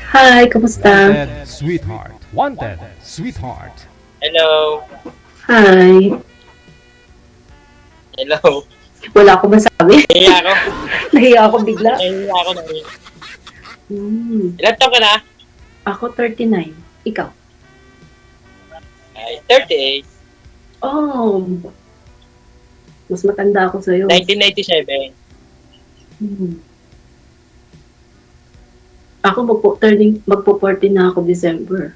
Hi, kamusta? Wanted, sweetheart. Wanted, sweetheart. Hello. Hi. Hello. Wala akong masabi. Nahiya ako. Nahiya ako bigla. Nahiya ako. Hmm. Ilan taon ka na? Ako 39. Ikaw? Ay, 38. Oh. Mas matanda ako sa'yo. 1997. Hmm. Ako magpo-40 na ako December.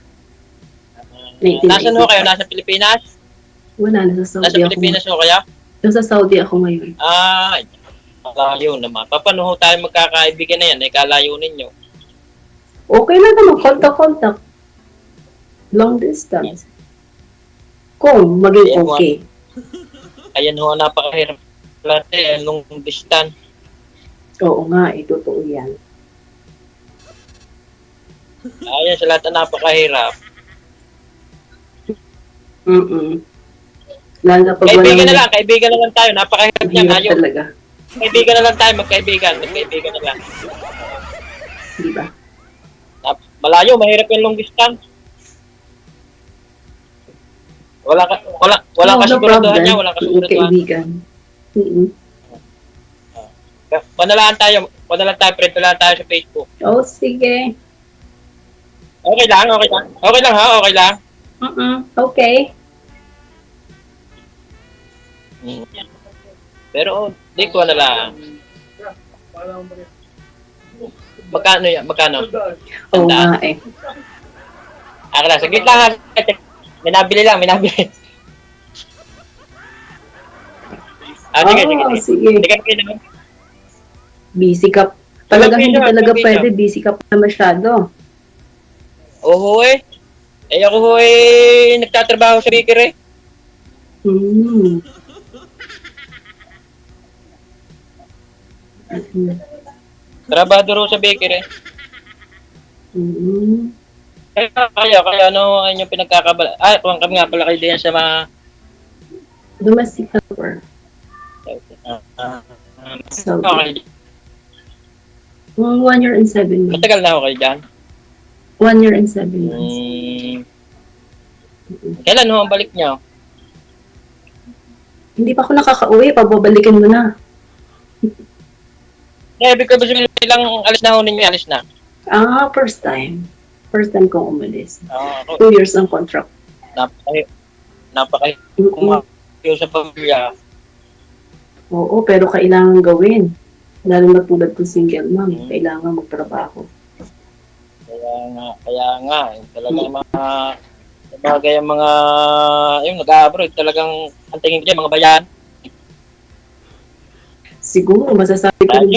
1995. Nasaan ho kayo? Nasa Pilipinas? Wala, nasa Nasa Saudi ako. Pilipinas ho kayo? Nasa Saudi ako ngayon. Ah, malayo naman. Paano ho tayo magkakaibigan na yan? Kalayo ninyo. Okay lang naman, contact. Long distance. Kung maging Ayan, okay. Ayan ho, napakahirap natin nung distance. Oo nga, totoo yan. Ayan sa lahat na napakahirap. Lalo na pag Kaibigan na lang tayo. Napakahirap niyan. hirap Ayaw. talaga. Kaibigan na lang tayo, magkaibigan na lang. Di ba? Malayo, mahirap yung long distance. Wala ka siguraduhan niya, wala ka siguraduhan. Kaibigan. Panalaan tayo, friend, panalaan tayo sa Facebook. Oh, sige. Okay lang ha, okay lang. Okay. Pero, di ko na lang. Magkano yan? Magkano? Oo nga eh. Ako lang, saglit lang ha. May nabili. Sige. Sige naman. Busy ka. Talaga hindi talaga Busy. pwede. Busy ka pa masyado. Oo eh. Ako nagtatrabaho sa bakery. Trabador sa bakery. Kaya ano ang inyong pinagkakabala? Kami nga pala kayo diyan sa mga Domestic helper. So, okay. 1 year and 7 months. Matagal na ako kayo dyan. 1 year and 7 months. Kailan ho ang balik niyo? Hindi pa ako nakaka-uwi. Pababalikin mo na. Ibig ko ba sabihin ilang alis na ho ninyo? Alis na? First time. First time kong umalis. 2 Ako, years ang contract. napakayo sa pamilya. Oo, pero kailangan gawin. Lalo na tulad ko single mom. Kailangan magtrabaho. Kaya nga, talagang mga bagay ang mga yung nag-abroad, talagang ang tingin ko dyan, mga bayan. Siguro, masasabi ko rin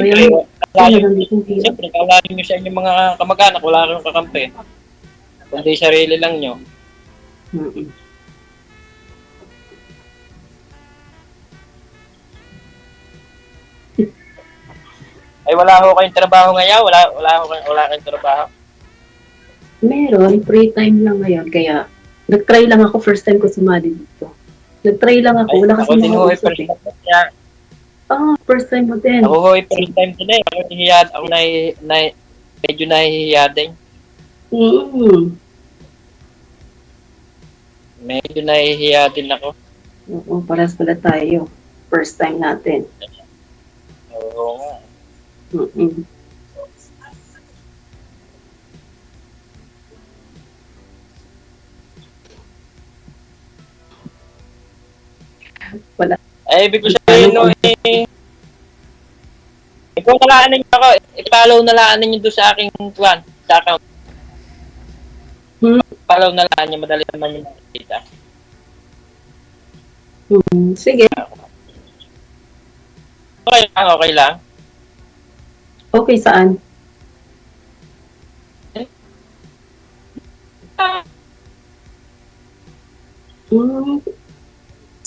ba yan? Siyempre, kalahin nyo sa inyong mga kamag-anak, wala kayong kakampi. Kundi sarili lang nyo. Ay, wala ho kayong trabaho ngayon? Wala kayong trabaho? Meron, free time lang ngayon. Kaya, nag-try lang ako first time ko sumali dito. Nag-try lang ako. Wala kasi mga usap eh. First time mo din. Ako ho, first time din eh. Ako medyo nahihiya din. Medyo nahihiya din ako. Oo, paras pala tayo. First time natin. Oo nga. Wala. Ay, ibig ko sabihin, no, ikaw nalaan ninyo ako, i-follow nalaan ninyo doon sa aking kwan, sa account. Follow nalaan nyo, madali naman yung makikita. Sige. Okay lang. Okay, saan?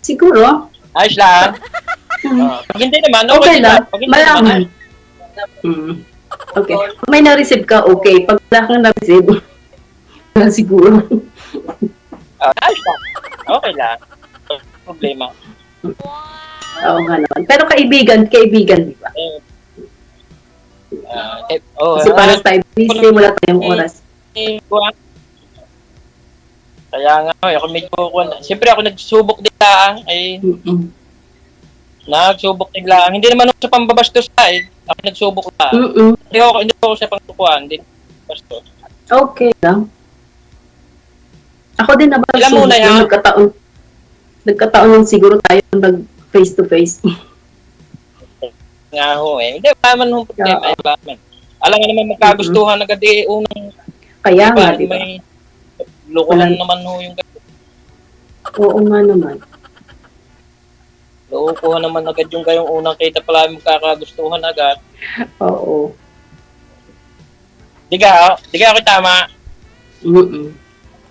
Siguro. Ayos lang. Pag hindi naman, Okay lang. Pag hindi Malaman. Okay. Kung may na-receive ka, okay. Pag wala kang na-receive, siguro. Ayos lang. Okay lang. Problema. Oo nga naman. Pero kaibigan, di ba? Kasi para tayo busy, wala tayong oras. Kaya nga, ako medyo, siyempre ako nagsubok din lang, nagsubok din lang. Hindi naman ako sa pambabastos ako nagsubok lang. Hindi ako sa pangtukuan, hindi bastos. Okay lang. Ako din naman, Ilan muna yan? nagkataon lang siguro tayo nag face to face. Nga ho Hindi pa man ho problema. Alam nga naman magkagustuhan agad unang. Kaya nga, diba? May lokohan naman ho yung Oo nga naman. Lokohan naman agad yung kayong unang kita pala magkakagustuhan agad. Oo. Di ka ako tama?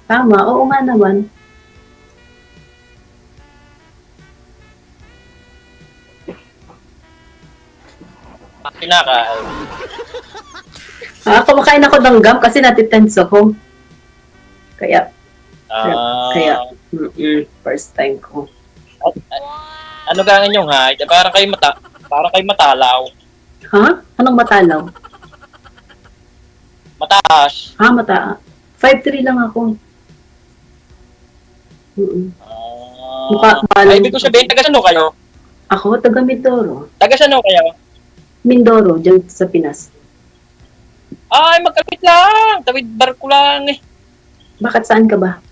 Tama, oo nga naman. Kinakain. Kumakain ako ng gum kasi natitense ako. Kaya, first time ko. Ano gangan yung height? Parang kayo matalaw. Ha? Anong matalaw? Mataas. Mataas. 5'3" lang ako. Ibig ko sabihin, taga saan kayo? Ako, taga Mindoro. Taga saan kayo? Mindoro, dyan sa Pinas. Ay, magkapit lang. Tawid barko lang Bakit saan ka ba?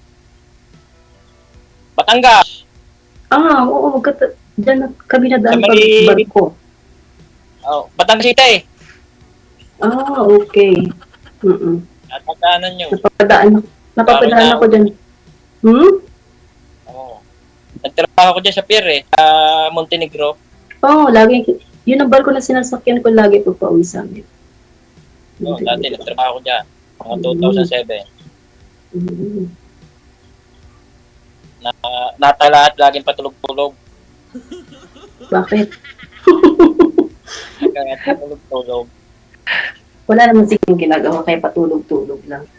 Batangas. Oo, dyan kami na daan Sa pag barko. Batangas City. Okay. Natagdaanan nyo. Napapadaan ako dyan. Nagtrabaho ko dyan sa pier sa Montenegro. Lagi. Yun ang barko na sinasakyan ko lagi pag pauwi sa amin. Dati nagtrabaho ko dyan. Mga 2007. Natala at laging patulog-tulog. Bakit? Kaya patulog-tulog. Wala naman sigong ginagawa kaya patulog-tulog lang.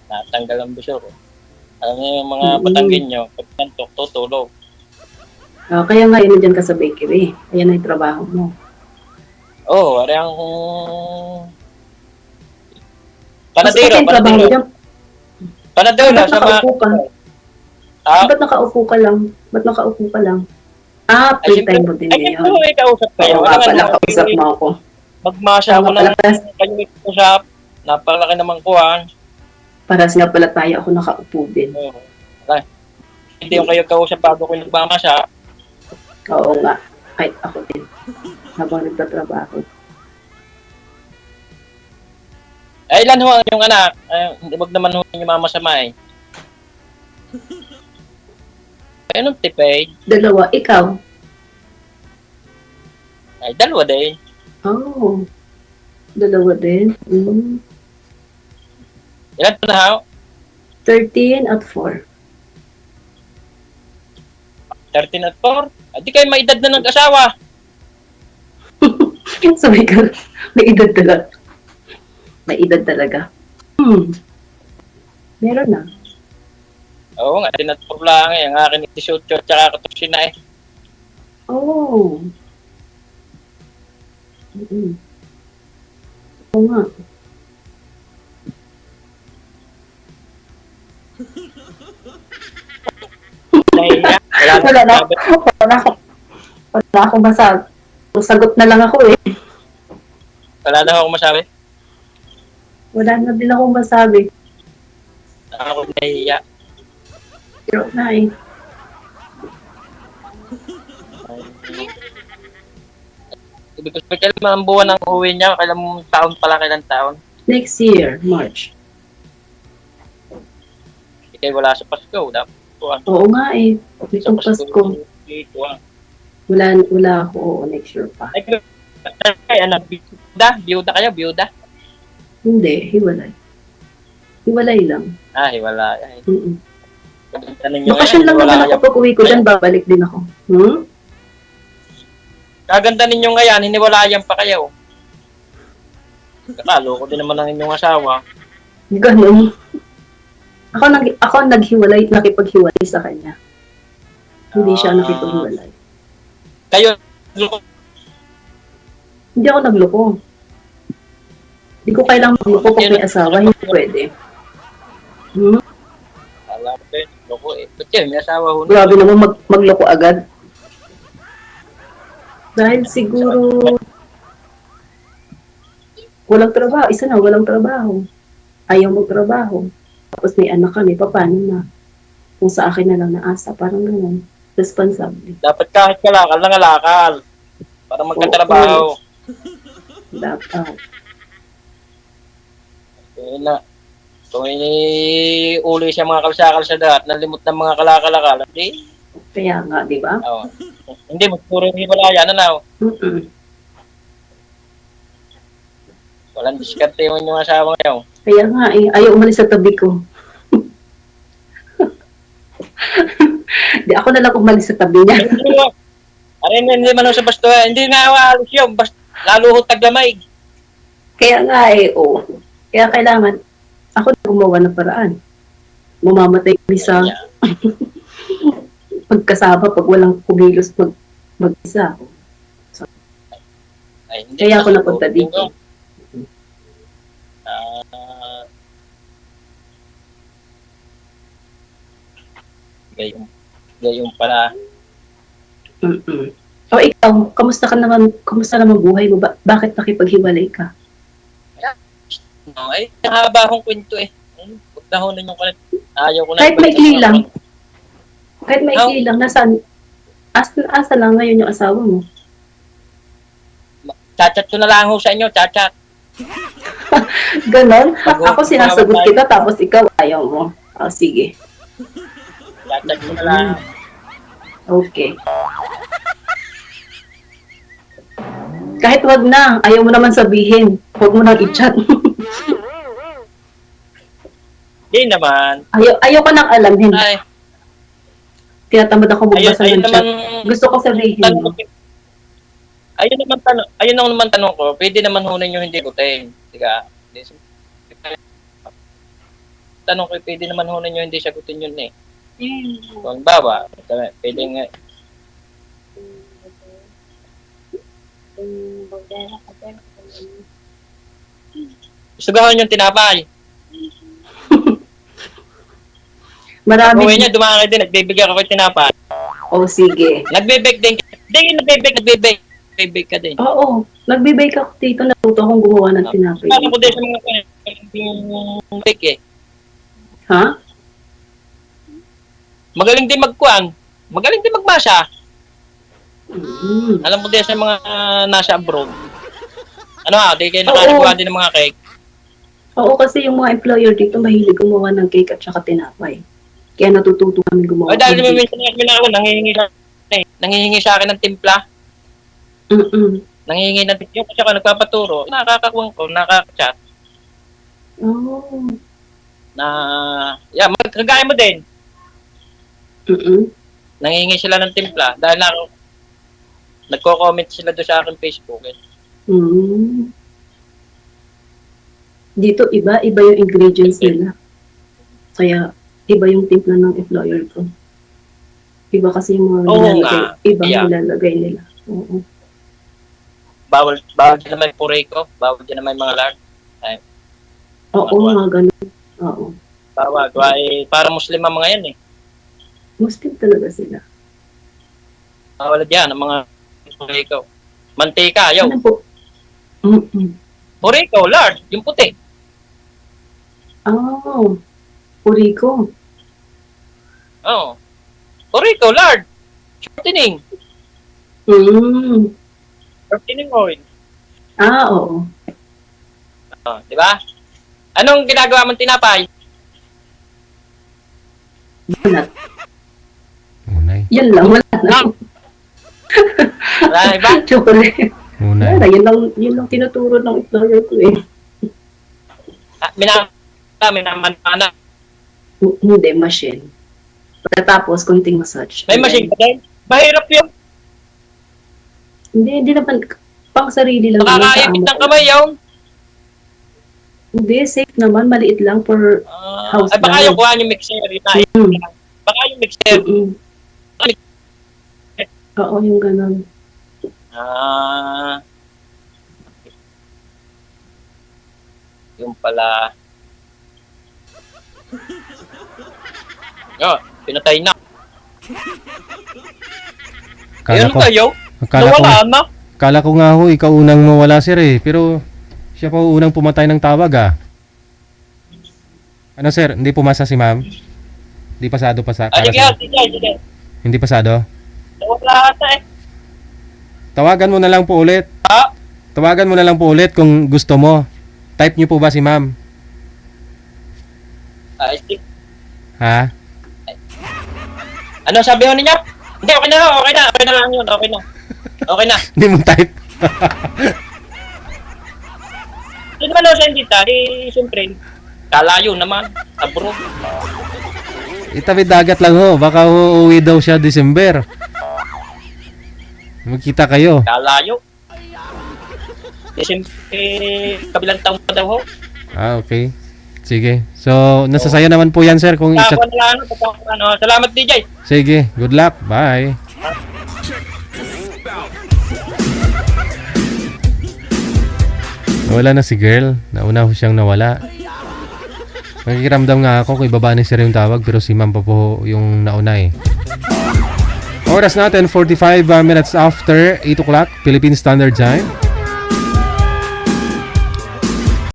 Natanggal ang busyo ko. Alam niyo yung mga Batanggin nyo, pag nantok, tutulog. Kaya nga yun dyan ka sa bakery. Ayan na yung trabaho mo. Arang panadero. Panadero sa mga... Ba't nakaupo ka lang? Free time mo din yun. Ay, kausap kayo. Kausap mo ako. Magmasya ako ng kanyang usap. Napalaki naman kuhan. Paras nga pala tayo, ako nakaupo din. Hindi yung kayo kausap bago ko nagmamasya. Oo nga. Kahit ako din. Habang nagtatrabaho. Ilan ho yung anak? Huwag naman ho yung mamasama Anong tipay? 2. Ikaw? Ay, 2 din. 2 din. Ilan po na ho? 13 at 4. 13 at 4? Di kayo may edad na nag-asawa. Sabi ka, may edad talaga. May edad talaga. Meron na. Oo nga, 13 at 4 lang Ang akin 18 at saka 14 na Oo nga. Wala akong masabi. Sagot na lang ako Wala na akong masabi? Wala na din akong masabi. Ako nahihiya. Pero na Ibig ko sabihin, kailan ang buwan ng uwi niya? Kailan taon pala, kailan taon? Next year, March. Ikay wala sa Pasko, dapat. Oo nga Itong Pasko. Wala ako, next year pa. Biyuda kayo, biyuda? Hindi, hiwalay. Hiwalay lang. Hiwalay. Bakasyon lang naman ako pag uwi ko dyan, babalik din ako. Kaganda ninyo ngayon, hiniwalayan pa kayo. Katalo ko din naman ang inyong asawa. Ganun. Ako naghiwalay, nakipaghiwalay sa kanya. Hindi siya nakipaghiwalay. Kayo, Hindi ako nagloko. Hindi ko kailangan magloko pag may asawa. Hindi pwede. Hmm? Alam ko yun, loko eh. Ba't yun, may asawa ho. Grabe naman magloko agad. Dahil siguro walang trabaho. Isa na, walang trabaho. Ayaw magtrabaho. Tapos may anak kami, paano na? Kung sa akin na lang naasa, parang gano'n. Responsable. Dapat kahit kalakal lang alakal. Para magkatrabaho. Dapat. Yun na. Kung uli siya mga kalsa-kalsada at nalimot ng mga kalakal-akal, hindi. Kaya nga, di ba? Oh. Hindi, magpuro yung himalaya na na. Mm-mm. Walang diskarte mo yung asawa ngayon. Kaya nga, ayaw umalis sa tabi ko. Di ako na lang umalis sa tabi niya. Arin, hindi man sa basto. Hindi nga awalis yun. Lalo ho taglamay. Kaya nga oo. Kaya kailangan, ako na gumawa ng paraan. Mamamatay kami sa pagkasama pag walang kumilos mag-isa. Ay, hindi Kaya ako napunta dito. Gayong pala. Mm-mm. O ikaw, kamusta naman buhay mo? Bakit nakipaghiwalay ka? No, ay, haba akong kwento eh. Huwag na hunan yung kalit. Ayaw ko na. Kahit maikli lang. Kahit maikli lang, asa lang ngayon yung asawa mo? Chat-chat ko na lang ho sa inyo, chat-chat. Ganon? Ako sinasagot kita tapos ikaw ayaw mo. O sige. Chat-chat ko na lang. Okay. Kahit wag na, ayaw mo naman sabihin. Huwag mo nang i-chat. Hindi naman. Ayaw ko nang alamin. Ay, Tinatamad ako magbasa ayun ng chat. naman. Gusto ko sabihin mo. Ayun naman tanong ko. Pwede naman hunan yung hindi gutin. Diga. Tanong ko, pwede naman hunan yung hindi sagutin yun eh. Kung bawa, pwede nga. Sugahan yung tinapay. Marami. Uwi niya, dumakay din. Nagbibigyan ka pa tinapay. O sige. Nagbibake din. Hindi, nagbibake. Nagbibake ka din. Oo. Nagbe-bake ako dito. Natuto akong gumawa ng tinapay. Alam ko din sa mga yung bake eh. Ha? Magaling din magkuhan. Magaling din magmasa. Mm. Alam mo din sa mga nasa abroad. Ano ha, di kayo nakalikuha din ng mga cake. Oo, kasi yung mga employer dito mahilig gumawa ng cake at saka tinapay. Kaya natututo kami gumawa O dahil ng may cake. minsan ako, nangihingi sa akin ng timpla. Mm-mm. Nangihingi ng timpla kasi ako nagpapaturo. Nakakakuha ko, nakaka-chat. Oh. Na, yeah, magkagaya mo din. Mm-mm. Nangihingi sila ng timpla. Dahil na nagko-comment sila doon sa akin Facebook. Eh. Mm. Dito iba yung ingredients nila. Kaya iba yung timpla ng employer ko. Iba kasi yung mga nilalagay nila. Oo. Bawal din naman pureko. Bawal din naman mga lard. Oo, mga ganun. Oo. Bawal. Para Muslim ang mga yan eh. Muslim talaga sila. Bawal yan ang mga pureko. Mantika, ayaw. Ano po? Mm-mm. Pureko, lard, yung puti. Oh, Puriko. Oo. Pureko, lard. Shortening. Shortening oil. Oo. Di ba? Anong ginagawa mong tinapay? Banat. Unay. Yan lang, wala na. Wala na iba? Chocolate. Unay. Wala, yun lang tinuturo ng employer ko eh. Minamana. Hindi, machine. Pagkatapos, konting massage. May machine ka din? Mahirap yun. Hindi naman, pang sarili lang. Nakakaipit ng kamay yun. Hindi, safe naman, maliit lang for house Ay baka lang. yung kuha yung mixer. Baka yung mixer. Oo, yung ganun. pala. Oh, pinatay na. Akala Ayun ko, kayo, akala ko, nawala na. akala ko nga ho, ikaw unang mawala sir eh. Pero siya pa ho unang pumatay ng tawag ah. Ano sir, hindi pumasa si ma'am? Hindi pasado para Sige, sa'yo? sige. Hindi pasado? Nawala ata eh. Tawagan mo na lang po ulit. Ha? Tawagan mo na lang po ulit kung gusto mo. Type niyo po ba si ma'am? Ay, sige. Ha? Ano sabi ho niya? Hindi, okay na lang yun, okay na. Hindi mo type? Hindi naman ako sendita, siyempre, kalayo naman, abroad. Itabi dagat lang ho. Baka uuwi daw siya December. Magkita kayo. Kalayo. Siyempre, kabilang taong pa daw ho. Ah, okay. Sige. So, nasa sayo naman po yan, sir. Kung isa... Salamat DJ. Sige. Good luck. Bye. Nawala na si girl. Nauna ko siyang nawala. Nakikiramdam nga ako kay baba ni sir yung tawag pero si ma'am pa po yung nauna eh. Oras natin 45 minutes after 8 o'clock Philippine Standard Time.